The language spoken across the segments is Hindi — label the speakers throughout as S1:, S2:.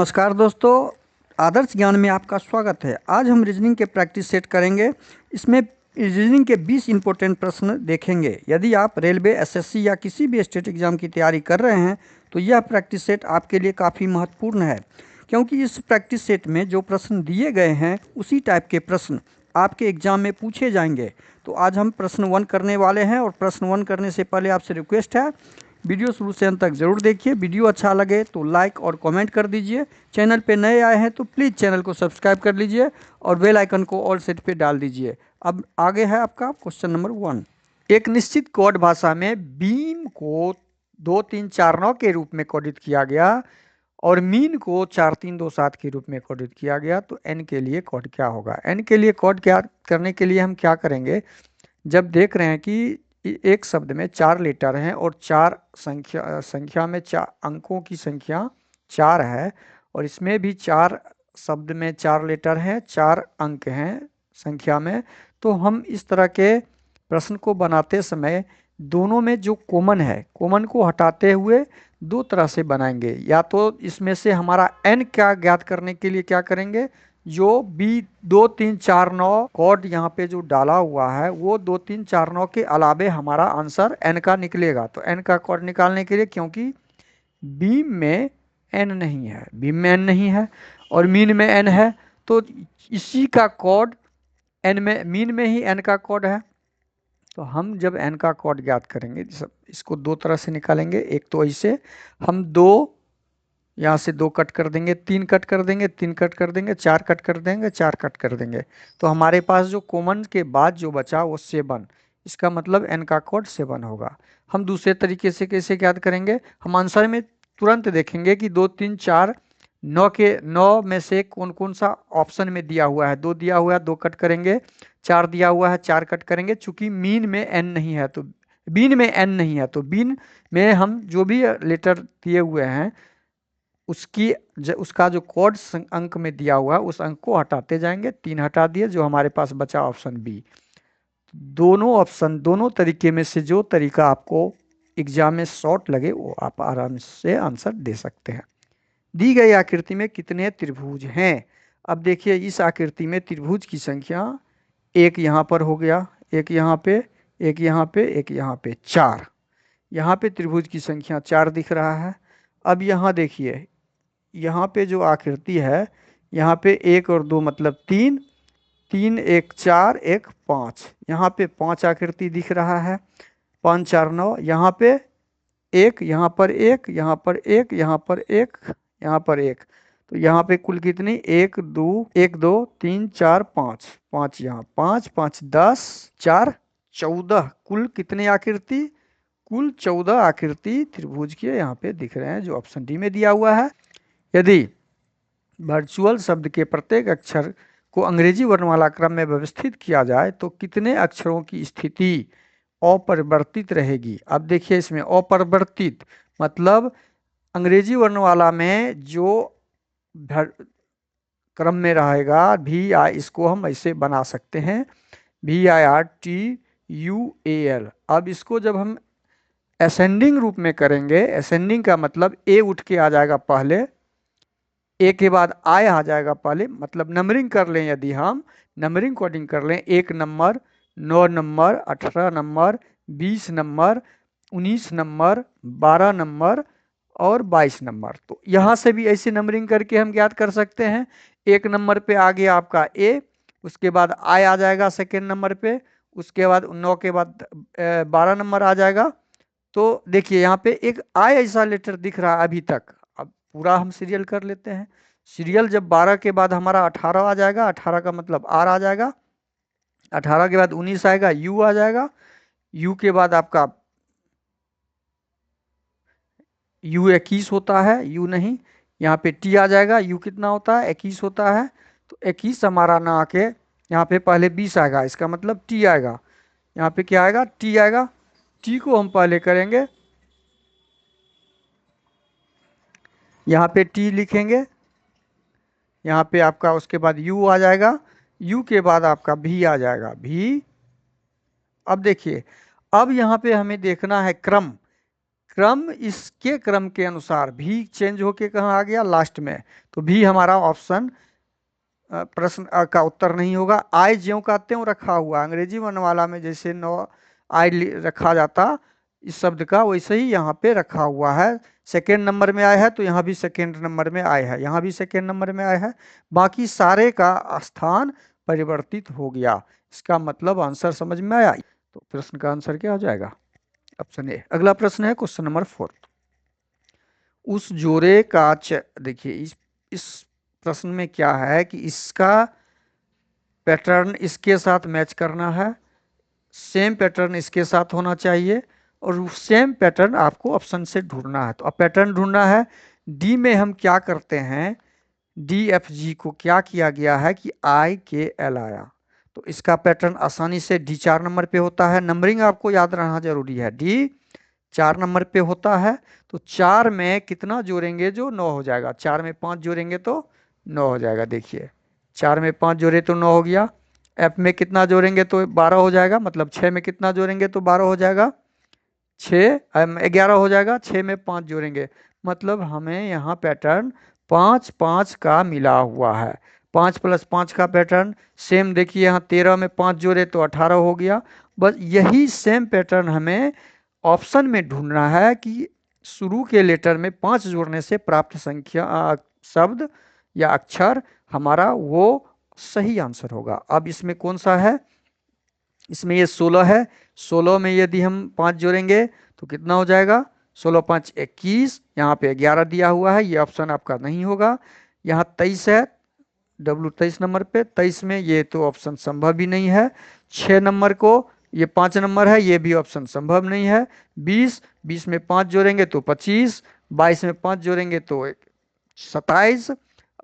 S1: नमस्कार दोस्तों, आदर्श ज्ञान में आपका स्वागत है। आज हम रीजनिंग के प्रैक्टिस सेट करेंगे। इसमें रीजनिंग के 20 इंपॉर्टेंट प्रश्न देखेंगे। यदि आप रेलवे, एसएससी या किसी भी स्टेट एग्जाम की तैयारी कर रहे हैं तो यह प्रैक्टिस सेट आपके लिए काफ़ी महत्वपूर्ण है, क्योंकि इस प्रैक्टिस सेट में जो प्रश्न दिए गए हैं उसी टाइप के प्रश्न आपके एग्जाम में पूछे जाएंगे। तो आज हम प्रश्न 1 करने वाले हैं, और प्रश्न 1 करने से पहले आपसे रिक्वेस्ट है, वीडियो शुरू से अंत तक ज़रूर देखिए। वीडियो अच्छा लगे तो लाइक और कमेंट कर दीजिए। चैनल पे नए आए हैं तो प्लीज़ चैनल को सब्सक्राइब कर लीजिए और बेल आइकन को ऑल सेट पे डाल दीजिए। अब आगे है आपका क्वेश्चन नंबर 1। एक निश्चित कोड भाषा में बीम को 2 3 4 9 के रूप में कोडित किया गया और मीन को 4 3 2 7 के रूप में कोडित किया गया, तो एन के लिए कोड क्या होगा? एन के लिए कोड क्या करने के लिए हम क्या करेंगे? जब देख रहे हैं कि एक शब्द में 4 लेटर हैं और 4 संख्या में 4 अंकों की संख्या 4 है, और इसमें भी 4 शब्द में 4 लेटर हैं, 4 अंक हैं संख्या में, तो हम इस तरह के प्रश्न को बनाते समय दोनों में जो कॉमन है, कॉमन को हटाते हुए दो तरह से बनाएंगे। या तो इसमें से हमारा एन क्या ज्ञात करने के लिए क्या करेंगे, जो बी 2 3 4 9 कोड यहाँ पे जो डाला हुआ है वो 2 3 4 9 के अलावे हमारा आंसर एन का निकलेगा। तो एन का कोड निकालने के लिए, क्योंकि बीम में एन नहीं है, बीम में एन नहीं है और मीन में एन है, तो इसी का कोड एन में, मीन में ही एन का कोड है। तो हम जब एन का कोड ज्ञात करेंगे, इसको दो तरह से निकालेंगे। एक तो ऐसे हम दो यहाँ से 2 कट कर देंगे, 3 कट कर देंगे, 3 कट कर देंगे, 4 कट कर देंगे, 4 कट कर देंगे, तो हमारे पास जो कॉमन के बाद जो बचा वो 7। इसका मतलब एन का कोड 7 होगा। हम दूसरे तरीके से कैसे ज्ञात करेंगे? हम आंसर में तुरंत देखेंगे कि 2 3 4 9 के 9 में से कौन कौन सा ऑप्शन में दिया हुआ है। 2 दिया हुआ है, 2 कट करेंगे। 4 दिया हुआ है, 4 कट करेंगे। चूंकि मीन में एन नहीं है, तो बीन में एन नहीं है, तो बीन में हम जो भी लेटर दिए हुए हैं उसका जो कोड अंक में दिया हुआ है उस अंक को हटाते जाएंगे। 3 हटा दिए, जो हमारे पास बचा ऑप्शन बी। दोनों ऑप्शन, दोनों तरीके में से जो तरीका आपको एग्जाम में शॉर्ट लगे वो आप आराम से आंसर दे सकते हैं। दी गई आकृति में कितने त्रिभुज हैं? अब देखिए, इस आकृति में त्रिभुज की संख्या एक यहाँ पर हो गया, एक यहाँ पे, एक यहाँ पे, एक यहाँ पे, 4। यहाँ पे त्रिभुज की संख्या 4 दिख रहा है। अब यहाँ देखिए, यहाँ पे जो आकृति है, यहाँ पे 1 और 2 मतलब 3, 3 1 4 1 5, यहाँ पे 5 आकृति दिख रहा है। 5 4 9, यहाँ पे 1, यहाँ पर 1, यहाँ पर 1, यहाँ पर 1, यहाँ पर 1, तो यहाँ पे कुल कितनी? 1 2 3 4 5, 5 यहाँ, 5 5 10 4 14, कुल कितनी आकृति? कुल 14 आकृति त्रिभुज के यहाँ पे दिख रहे हैं, जो ऑप्शन डी में दिया हुआ है। यदि वर्चुअल शब्द के प्रत्येक अक्षर को अंग्रेजी वर्णमाला क्रम में व्यवस्थित किया जाए तो कितने अक्षरों की स्थिति अपरिवर्तित रहेगी? अब देखिए, इसमें अपरिवर्तित मतलब अंग्रेजी वर्णमाला में जो क्रम में रहेगा भी आई, इसको हम ऐसे बना सकते हैं, VIRTUAL। अब इसको जब हम असेंडिंग रूप में करेंगे, असेंडिंग का मतलब ए उठ के आ जाएगा पहले, ए के बाद आई आ जाएगा पहले, मतलब नंबरिंग कर लें। यदि हम नंबरिंग कोडिंग कर लें, 1 number, 9 number, 18 number, 20 number, 19 number, 12 number और 22 नंबर, तो यहाँ से भी ऐसे नंबरिंग करके हम ज्ञात कर सकते हैं। 1 नंबर पे आ गया आपका ए, उसके बाद आई आ जाएगा सेकेंड नंबर पे, उसके बाद 9 के बाद 12 नंबर आ जाएगा। तो देखिए, यहाँ पे एक आई ऐसा लेटर दिख रहा है अभी तक। अब पूरा हम सीरियल कर लेते हैं। सीरियल जब 12 के बाद हमारा 18 आ जाएगा, 18 का मतलब आर आ जाएगा, 18 के बाद 19 आएगा, यू आ जाएगा, यू के बाद आपका यू 21 होता है, यू नहीं, यहाँ पे टी आ जाएगा, यू कितना होता है? 21 होता है, तो 21 हमारा ना आके यहाँ पे पहले 20 आएगा, इसका मतलब टी आएगा। यहाँ पे क्या आएगा? टी आएगा। टी को हम पहले करेंगे, यहाँ पे टी लिखेंगे, यहाँ पे आपका उसके बाद यू आ जाएगा, यू के बाद आपका भी आ जाएगा, भी। अब देखिए, अब यहाँ पे हमें देखना है क्रम। क्रम इसके क्रम के अनुसार भी चेंज होके कहाँ आ गया, लास्ट में। तो भी हमारा ऑप्शन प्रश्न का उत्तर नहीं होगा। आई ज्यों का त्यों रखा हुआ, अंग्रेजी वर्णमाला में जैसे नो आई रखा जाता इस शब्द का, वैसे ही यहाँ पे रखा हुआ है। सेकेंड नंबर में आया है तो यहाँ भी सेकेंड नंबर में आया है, यहाँ भी सेकेंड नंबर में आया है, बाकी सारे का स्थान परिवर्तित हो गया। इसका मतलब आंसर समझ में आया। तो प्रश्न का आंसर क्या हो जाएगा, ऑप्शन ए। अगला प्रश्न है क्वेश्चन नंबर 4। उस जोड़े का देखिए इस प्रश्न में क्या है कि इसका पैटर्न इसके साथ मैच करना है, सेम पैटर्न इसके साथ होना चाहिए, और सेम पैटर्न आपको ऑप्शन से ढूंढना है। तो अब पैटर्न ढूंढना है। डी में हम क्या करते हैं, डी एफ जी को क्या किया गया है कि आई के एल आया, तो इसका पैटर्न आसानी से डी 4 नंबर पे होता है। नंबरिंग आपको याद रहना जरूरी है, डी 4 नंबर पे होता है। तो 4 में कितना जोड़ेंगे, जो 9 हो जाएगा। 4 में 5 जोड़ेंगे तो 9 हो जाएगा। देखिए 4 में 5 जोड़े तो 9 हो गया। एफ में कितना जोड़ेंगे तो 12 हो जाएगा, मतलब 6 में कितना जोड़ेंगे तो 12 हो जाएगा, 11 हो जाएगा। 6 में 5 जोड़ेंगे, मतलब हमें यहाँ पैटर्न 5 5 का मिला हुआ है। 5 + 5 का पैटर्न सेम। देखिए यहाँ 13 में 5 जोड़े तो 18 हो गया। बस यही सेम पैटर्न हमें ऑप्शन में ढूंढना है कि शुरू के लेटर में 5 जोड़ने से प्राप्त संख्या शब्द या अक्षर हमारा वो सही आंसर होगा। अब इसमें कौन सा है, इसमें ये 16 है। 16 में यदि हम 5 जोड़ेंगे तो कितना हो जाएगा, 16 5 21। यहाँ पे 11 दिया हुआ है, ये ऑप्शन आपका नहीं होगा। यहाँ 23 है, डब्लू 23 नंबर पे। 23 में ये तो ऑप्शन संभव भी नहीं है। 6 नंबर को ये 5 नंबर है, ये भी ऑप्शन संभव नहीं है। 20 में 5 जोड़ेंगे तो 25, 22 में 5 जोड़ेंगे तो 27,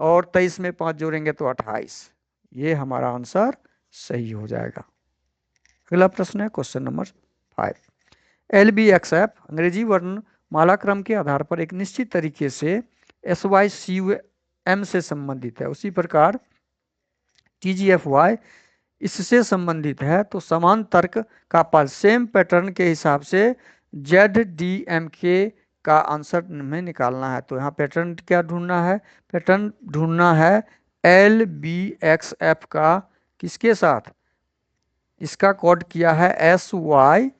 S1: और 23 में 5 जोड़ेंगे तो 28। ये हमारा आंसर सही हो जाएगा। अगला प्रश्न है question number 5। L B X F अंग्रेजी वर्ण माला क्रम के आधार पर एक निश्चित तरीके से एस वाई सी एम से संबंधित है, उसी प्रकार टी जी एफ वाई इससे संबंधित है। तो समान तर्क का पाल सेम पैटर्न के हिसाब से जेड डी एम के का आंसर में निकालना है। तो यहाँ पैटर्न क्या ढूंढना है, पैटर्न ढूंढना है एल बी एक्स एफ का किसके साथ, इसका कोड किया है एस वाई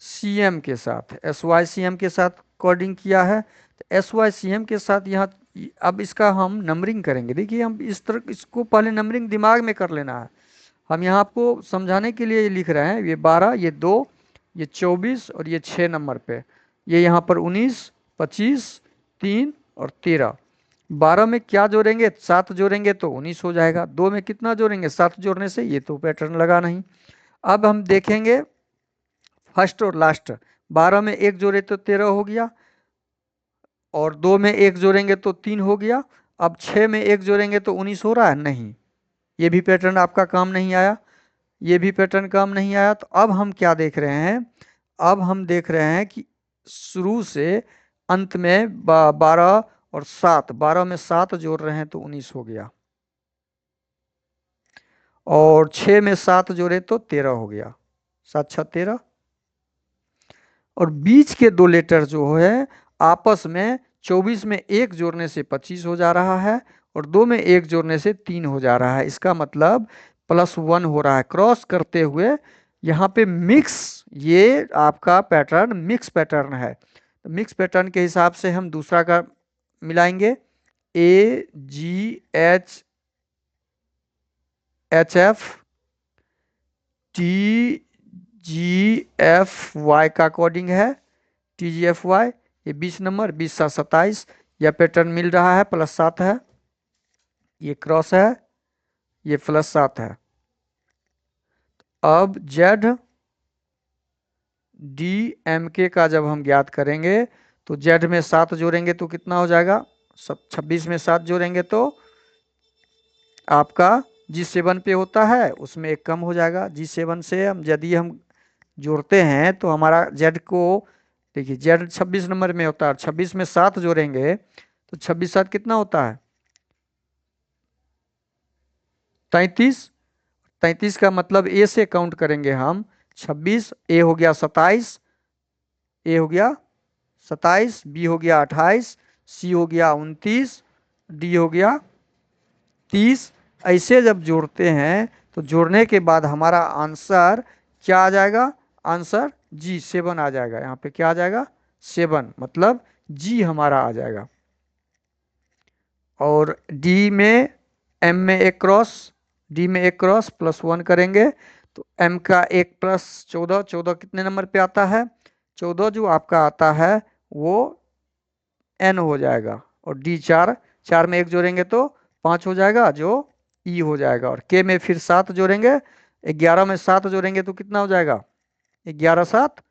S1: सी एम के साथ, एस वाई सी एम के साथ कोडिंग किया है। तो एस वाई सी एम के साथ यहाँ अब इसका हम नंबरिंग करेंगे। देखिए हम इस तरह इसको पहले नंबरिंग दिमाग में कर लेना है। हम यहाँ आपको समझाने के लिए लिख रहे हैं, ये 12, ये 2, ये 24 और ये 6 नंबर पे, ये यहाँ पर 19 25 3 और 13। 12 में क्या जोड़ेंगे, 7 जोड़ेंगे तो 19 हो जाएगा। 2 में कितना जोड़ेंगे, 7 जोड़ने से, ये तो पैटर्न लगा नहीं। अब हम देखेंगे फर्स्ट और लास्ट। 12 में 1 जोड़े तो 13 हो गया, और 2 में 1 जोड़ेंगे तो 3 हो गया। अब 6 में 1 जोड़ेंगे तो 19 हो रहा है, नहीं, ये भी पैटर्न आपका काम नहीं आया, ये भी पैटर्न काम नहीं आया। तो अब हम क्या देख रहे हैं, अब हम देख रहे हैं कि शुरू से अंत में 12 और 7, 12 में 7 जोड़ रहे हैं तो 19 हो गया, और 6 में 7 जोड़े तो 13 हो गया, 7 6 13। और बीच के 2 लेटर जो है आपस में 24 में 1 जोड़ने से 25 हो जा रहा है, और 2 में 1 जोड़ने से 3 हो जा रहा है। इसका मतलब +1 हो रहा है। क्रॉस करते हुए यहाँ पे मिक्स, ये आपका पैटर्न मिक्स पैटर्न है। तो मिक्स पैटर्न के हिसाब से हम दूसरा का मिलाएंगे, A G H H F T G F Y का कोडिंग है, टी जी एफ वाई। ये 20 नंबर, 20 7 27, यह पैटर्न मिल रहा है, +7 है, ये क्रॉस है, ये +7 है। अब जेड डी एम के का जब हम ज्ञात करेंगे तो जेड में 7 जोड़ेंगे तो कितना हो जाएगा, 26 में 7 जोड़ेंगे तो आपका G7 पे होता है, उसमें 1 कम हो जाएगा। G7 से हम यदि हम जोड़ते हैं तो हमारा जेड को, देखिए जेड 26 नंबर में होता है, 26 में 7 जोड़ेंगे तो 26 7 कितना होता है, 33। 33 का मतलब ए से काउंट करेंगे हम, 26 ए हो गया 27, ए हो गया 27, बी हो गया 28, सी हो गया 29, डी हो गया 30। ऐसे जब जोड़ते हैं तो जोड़ने के बाद हमारा आंसर क्या आ जाएगा? आंसर जी 7 आ जाएगा। यहाँ पे क्या आ जाएगा? 7, मतलब जी हमारा आ जाएगा। और डी में एम में एक क्रॉस, डी में एक क्रॉस +1 करेंगे तो एम का 1 + 14, 14 कितने नंबर पे आता है? 14 जो आपका आता है वो एन हो जाएगा। और डी 4, 4 में 1 जोड़ेंगे तो 5 हो जाएगा जो ई हो जाएगा। और के में फिर 7 जोड़ेंगे, 11 में 7 जोड़ेंगे तो कितना हो जाएगा? 11 7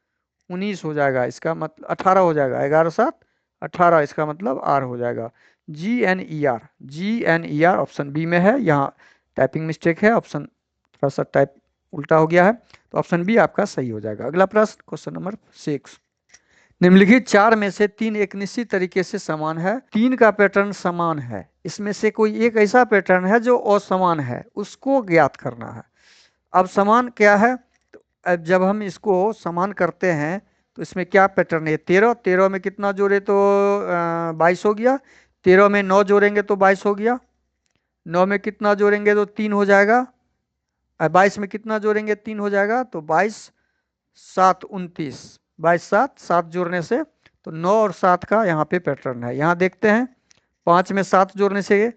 S1: 19 हो जाएगा, इसका मतलब 18 हो जाएगा। 11 7 18, इसका मतलब आर हो जाएगा। GNER, GNER ऑप्शन बी में है। यहाँ टाइपिंग मिस्टेक है, ऑप्शन थोड़ा सा टाइप उल्टा हो गया है, तो ऑप्शन बी आपका सही हो जाएगा। अगला प्रश्न, क्वेश्चन नंबर 6। निम्नलिखित 4 में से 3 एक निश्चित तरीके से समान है, 3 का पैटर्न समान है, इसमें से कोई एक ऐसा पैटर्न है जो असमान है, उसको ज्ञात करना है। अब समान क्या है? तो अब जब हम इसको समान करते हैं तो इसमें क्या पैटर्न है? 13, 13 में कितना जोड़े तो 22 हो गया। 13 में 9 जोड़ेंगे तो 22 हो गया। 9 में कितना जोड़ेंगे तो 3 हो जाएगा। 22 में कितना जोड़ेंगे? 3 हो जाएगा। तो 22 7 29, 22 7 7 जोड़ने से तो 9 और 7 का यहाँ पे पैटर्न है। यहाँ देखते हैं 5 में 7 जोड़ने से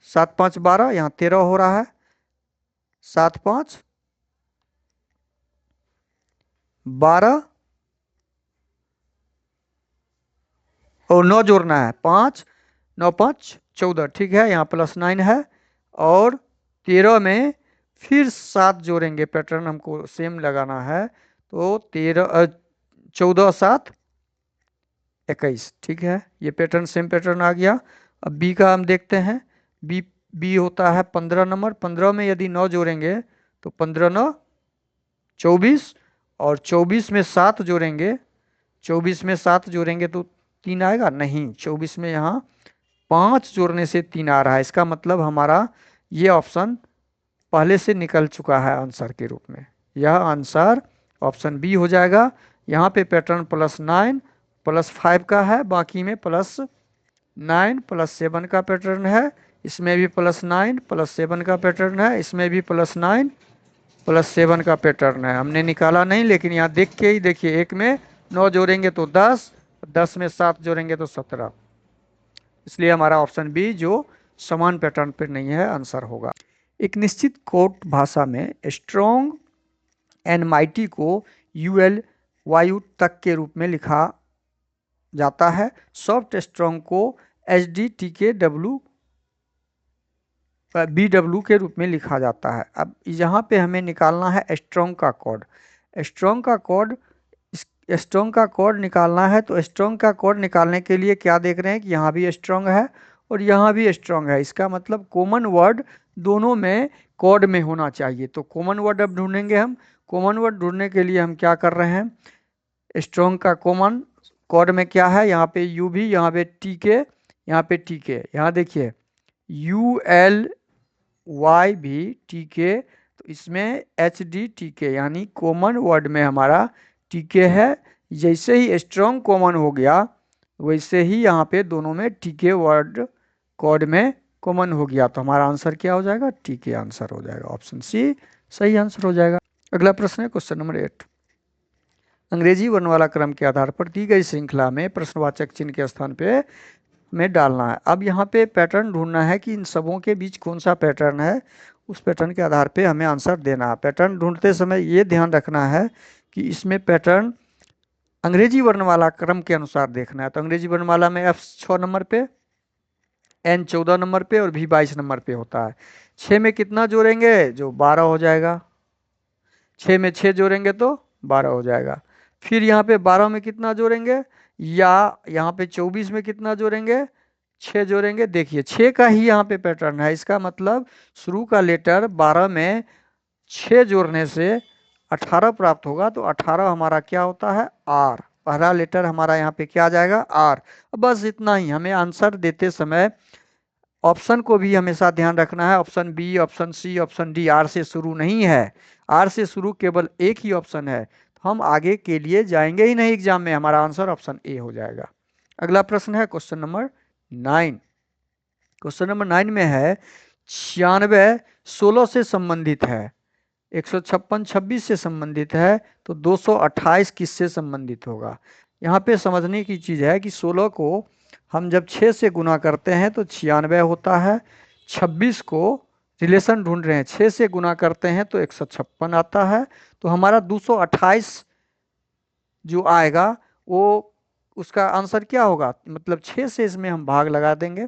S1: 7 5 12, यहाँ 13 हो रहा है। 7 5 12 और 9 जोड़ना है, 5 9 5 14, ठीक है, यहाँ +9 है। और 13 में फिर 7 जोड़ेंगे, पैटर्न हमको सेम लगाना है तो 14 7 21, ठीक है, ये पैटर्न सेम पैटर्न आ गया। अब बी का हम देखते हैं। बी होता है 15 नंबर। 15 में यदि 9 जोड़ेंगे तो 15 9 24, और 24 में 7 जोड़ेंगे, 24 में 7 जोड़ेंगे तो 3 आएगा नहीं, 24 में यहाँ 5 जोड़ने से 3 आ रहा है। इसका मतलब हमारा ये ऑप्शन पहले से निकल चुका है आंसर के रूप में। यह आंसर ऑप्शन बी हो जाएगा। यहाँ पे पैटर्न +9 +5 का है, बाकी में +9 +7 का पैटर्न है। इसमें भी +9 +7 का पैटर्न है। इसमें भी +9 +7 का पैटर्न है। हमने निकाला नहीं, लेकिन यहाँ देख के ही देखिए, एक में 9 जोड़ेंगे तो 10, 10 में 7 जोड़ेंगे तो 17। इसलिए हमारा ऑप्शन बी जो समान पैटर्न पर नहीं है, आंसर होगा। एक निश्चित कोड भाषा में स्ट्रॉन्ग एंड माइटी को यूएल वायु तक के रूप में लिखा जाता है। सॉफ्ट स्ट्रॉन्ग को HDTKW BW के रूप में लिखा जाता है। अब यहाँ पे हमें निकालना है स्ट्रॉन्ग का कोड। स्ट्रॉन्ग का कोड, स्ट्रॉन्ग का कोड निकालना है तो स्ट्रॉन्ग का कोड निकालने के लिए क्या देख रहे हैं कि यहाँ भी स्ट्रॉन्ग है और यहाँ भी स्ट्रॉन्ग है। इसका मतलब कॉमन वर्ड दोनों में कोड में होना चाहिए। तो कॉमन वर्ड अब ढूंढेंगे हम। कॉमन वर्ड ढूंढने के लिए हम क्या कर रहे हैं? स्ट्रॉन्ग का कॉमन कोड में क्या है? यहाँ पे यू भी, यहाँ पे TK, यहाँ पे TK। यहाँ देखिए ULY भी TK, तो इसमें HDTK यानी कॉमन वर्ड में हमारा TK है। जैसे ही स्ट्रॉन्ग कॉमन हो गया वैसे ही यहाँ पे दोनों में TK वर्ड कोड में कॉमन हो गया, तो हमारा आंसर क्या हो जाएगा? TK आंसर हो जाएगा। ऑप्शन सी सही आंसर हो जाएगा। अगला प्रश्न है क्वेश्चन नंबर 8। अंग्रेजी वर्णमाला क्रम के आधार पर दी गई श्रृंखला में प्रश्नवाचक चिन्ह के स्थान पे में डालना है। अब यहाँ पे पैटर्न ढूंढना है कि इन सबों के बीच कौन सा पैटर्न है, उस पैटर्न के आधार पे हमें आंसर देना है। पैटर्न ढूंढते समय ये ध्यान रखना है कि इसमें पैटर्न अंग्रेजी वर्णमाला क्रम के अनुसार देखना है। तो अंग्रेजी वर्णमाला में F 6 नंबर पे, N 14 नंबर पे और V 22 नंबर पे होता है। 6 में कितना जोड़ेंगे? जो 12 हो जाएगा। 6 में 6 जोड़ेंगे तो 12 हो जाएगा। फिर यहाँ पे 12 में कितना जोड़ेंगे, या यहाँ पे 24 में कितना जोड़ेंगे? 6 जोड़ेंगे। देखिए 6 का ही यहाँ पे पैटर्न है। इसका मतलब शुरू का लेटर 12 में 6 जोड़ने से 18 प्राप्त होगा। तो 18 हमारा क्या होता है? R। पहला लेटर हमारा यहाँ पे क्या आ जाएगा? R। बस इतना ही। हमें आंसर देते समय ऑप्शन को भी हमेशा ध्यान रखना है। Option B, option C, option D R से शुरू नहीं है। R से शुरू केवल एक ही ऑप्शन है। हम आगे के लिए जाएंगे ही नहीं एग्जाम में। हमारा आंसर ऑप्शन ए हो जाएगा। अगला प्रश्न है क्वेश्चन नंबर 9। क्वेश्चन नंबर 9 में है 96 16 से संबंधित है, 156 26 से संबंधित है, तो 228 किससे संबंधित होगा। यहाँ पे समझने की चीज़ है कि 16 को हम जब 6 से गुना करते हैं तो 96 होता है। 26 को रिलेशन ढूंढ रहे हैं, 6 से गुना करते हैं तो 156 आता है। तो हमारा 228 जो आएगा वो उसका आंसर क्या होगा, मतलब 6 से इसमें हम भाग लगा देंगे।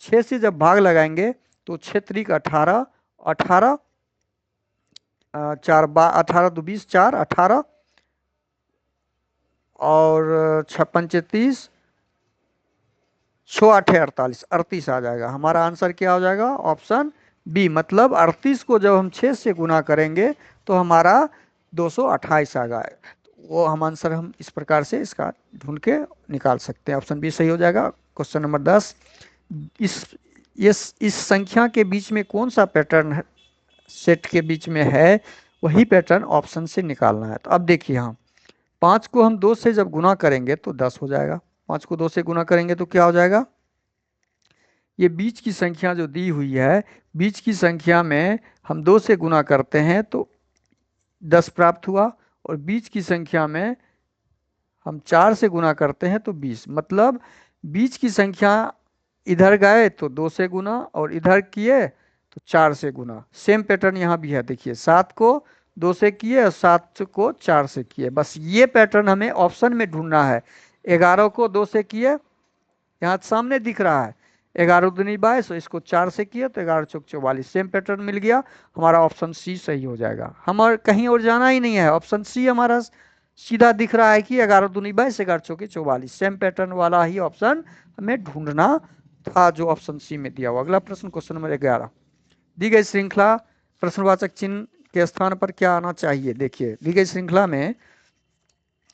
S1: 6 से जब भाग लगाएंगे तो 6 त्रिक 18, 18 4 18 2 20 4 18 और 6 पंचे 30, 6 8 48, 38 आ जाएगा। हमारा आंसर क्या हो जाएगा, ऑप्शन बी। मतलब 38 को जब हम 6 से गुना करेंगे तो हमारा 228 आ गया। वो हम आंसर हम इस प्रकार से इसका ढूंढ के निकाल सकते हैं। ऑप्शन बी सही हो जाएगा। क्वेश्चन नंबर 10, इस संख्या के बीच में कौन सा पैटर्न है, सेट के बीच में है, वही पैटर्न ऑप्शन से निकालना है। तो अब देखिए, हम 5 को हम 2 से जब गुना करेंगे तो 10 हो जाएगा। 5 को 2 से गुना करेंगे तो क्या हो जाएगा, ये बीच की संख्या जो दी हुई है, बीच की संख्या में हम 2 से गुना करते हैं तो 10 प्राप्त हुआ, और बीच की संख्या में हम 4 से गुना करते हैं तो 20। मतलब बीच की संख्या इधर गए तो 2 से गुना और इधर किए तो 4 से गुना। सेम पैटर्न यहाँ भी है। देखिए 7 को 2 से किए और 7 को 4 से किए। बस ये पैटर्न हमें ऑप्शन में ढूंढना है। 11 को 2 से किए, यहाँ सामने दिख रहा है 11 दूनी 22, इसको 4 से किए तो 11 चौक 44। सेम पैटर्न मिल गया। हमारा ऑप्शन सी सही हो जाएगा। हम और कहीं और जाना ही नहीं है, ऑप्शन सी हमारा सीधा दिख रहा है कि 11 दूनी 22, 11 चौके 44। सेम पैटर्न वाला ही ऑप्शन हमें ढूंढना था जो ऑप्शन सी में दिया हुआ। अगला प्रश्न क्वेश्चन नंबर 11, दी गई श्रृंखला प्रश्नवाचक चिन्ह के स्थान पर क्या आना चाहिए। देखिए दी गई श्रृंखला में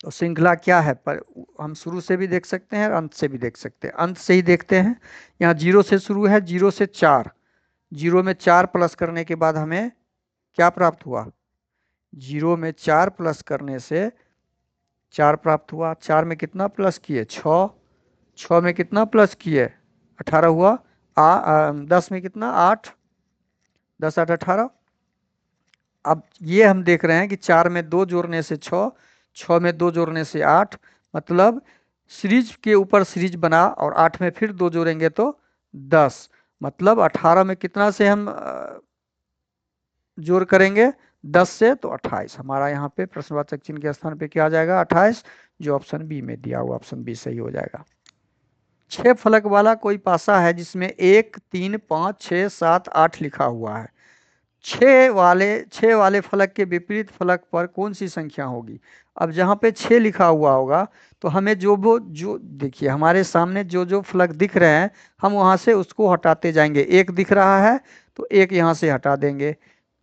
S1: तो श्रृंखला क्या है, पर हम शुरू से भी देख सकते हैं और अंत से भी देख सकते हैं। अंत से ही देखते हैं। यहाँ 0 से शुरू है, 0 से 4, 0 में 4 प्लस करने के बाद हमें क्या प्राप्त हुआ, 0 में 4 प्लस करने से 4 प्राप्त हुआ। 4 में कितना प्लस किए, 6, 6 में कितना प्लस किए, 18 हुआ। 10 में कितना, 8, 10 8 18। अब ये हम देख रहे हैं कि 4 में 2 जोड़ने से 6, 6 में 2 जोड़ने से 8, मतलब सीरीज के ऊपर सीरीज बना, और 8 में फिर 2 जोड़ेंगे तो 10। मतलब 18 में कितना से हम जोड़ करेंगे, 10 से, तो 28। हमारा यहाँ पे प्रश्नवाचक चिन्ह के स्थान पे क्या आ जाएगा, 28, जो ऑप्शन बी में दिया हुआ, ऑप्शन बी सही हो जाएगा। 6 फलक वाला कोई पासा है जिसमें 1 3 5 6 7 8 लिखा हुआ है। 6 वाले फलक के विपरीत फलक पर कौन सी संख्या होगी। अब जहाँ पे 6 लिखा हुआ होगा तो हमें जो देखिए हमारे सामने जो फलक दिख रहे हैं, हम वहाँ से उसको हटाते जाएंगे। 1 दिख रहा है तो 1 यहाँ से हटा देंगे।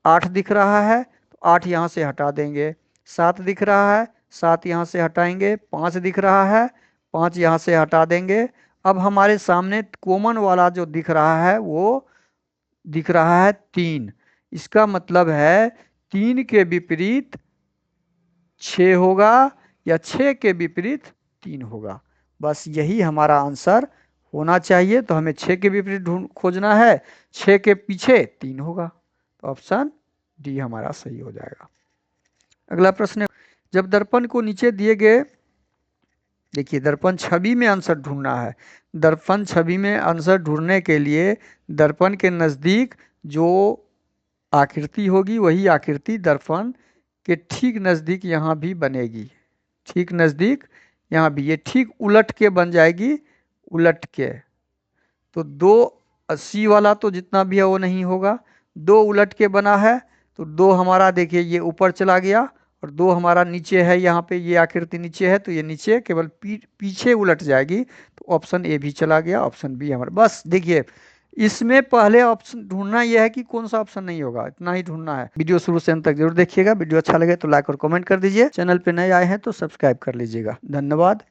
S1: 8 दिख रहा है तो 8 यहाँ से हटा देंगे। 7 दिख रहा है, 7 यहाँ से हटाएंगे। 5 दिख रहा है, 5 यहाँ से हटा देंगे। अब हमारे सामने कॉमन वाला जो दिख रहा है वो दिख रहा है 3। इसका मतलब है 3 के विपरीत 6 होगा या 6 के विपरीत 3 होगा। बस यही हमारा आंसर होना चाहिए। तो हमें 6 के विपरीत खोजना है, 6 के पीछे 3 होगा, तो ऑप्शन डी हमारा सही हो जाएगा। अगला प्रश्न, जब दर्पण को नीचे दिए गए, देखिए दर्पण छवि में आंसर ढूंढना है। दर्पण छवि में आंसर ढूंढने के लिए दर्पण के नज़दीक जो आकृति होगी वही आकृति दर्पण के ठीक नज़दीक यहाँ भी बनेगी। ठीक नज़दीक यहाँ भी, ये ठीक उलट के बन जाएगी, उलट के। तो 280 वाला तो जितना भी है वो नहीं होगा। 2 उलट के बना है तो 2 हमारा देखिए ये ऊपर चला गया, और 2 हमारा नीचे है। यहाँ पे ये आकृति नीचे है तो ये नीचे केवल पीछे उलट जाएगी। तो ऑप्शन ए भी चला गया, ऑप्शन बी हमारा। बस देखिए इसमें पहले ऑप्शन ढूंढना यह है कि कौन सा ऑप्शन नहीं होगा, इतना ही ढूंढना है। वीडियो शुरू से अंत तक जरूर देखिएगा। वीडियो अच्छा लगे तो लाइक और कमेंट कर दीजिए। चैनल पे नए आए हैं तो सब्सक्राइब कर लीजिएगा। धन्यवाद।